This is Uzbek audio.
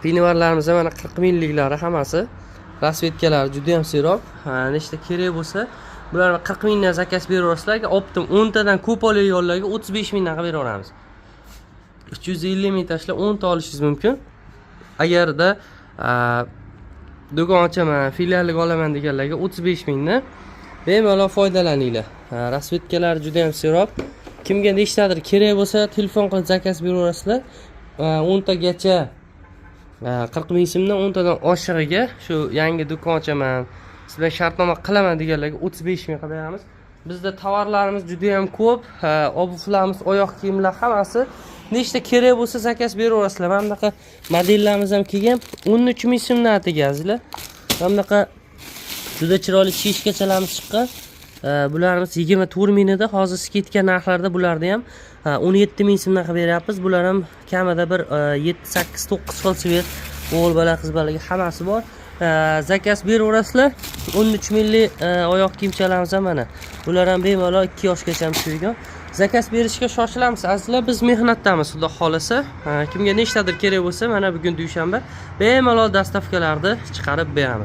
Pinivarlarimiz mana 40 mingliklari hammasi. Rasvetkalari juda ham serob. Nechta kerak bo'lsa, bularni 40 mingdan zakaz beraverasizlar. Optim 10 tadan ko'p olganlarga 35 mingdan qilib beraveramiz. 350 ming tashlab 10 ta olishingiz mumkin. Agarda do'kon ochaman, filiallik olaman deganlarga 35 mingdan bemalol foydalaninglar. Rasvetkalari juda ham serob. Kimga nechtadir kerak bo'lsa, telefon qilib zakaz beraverasizlar. 10 tagacha 40 ming so'mdan 10 tadan oshig'iga shu yangi do'kon ochaman, sizlar shartnoma qilaman deganlarga 35 ming qilib beramiz. Bizda tovarlarimiz juda ham ko'p. Obuvlarimiz, oyoq kiyimlar hammasi nechta kerak bo'lsa zakaz beraverasizlar. Mana bunaqa modellarimiz ham kelgan. 13 ming so'mdan atigazlar. Mana bunaqa juda chiroyli chishkachalarimiz chiqqan. Bularimiz 24 mingda, hozir skidka narxlarda bularni ham 17 ming so'mdan qilib beryapmiz. Bular ham kamida bir 7, 8, 9 xil svet, o'g'il bola, qiz bolaga hammasi bor. Zakaz beraverasizlar. 13 minglik oyoq kiyimchalarimiz ham mana. Bular ham bemalol 2 yoshgacha tushgan. Zakaz berishga shoshilamiz. Azizlar, biz mehnatdamiz, xudo xolasa. Kimga nechtadir kerak bo'lsa, mana bugun dushanba bemalol dastavkalarni chiqarib beramiz.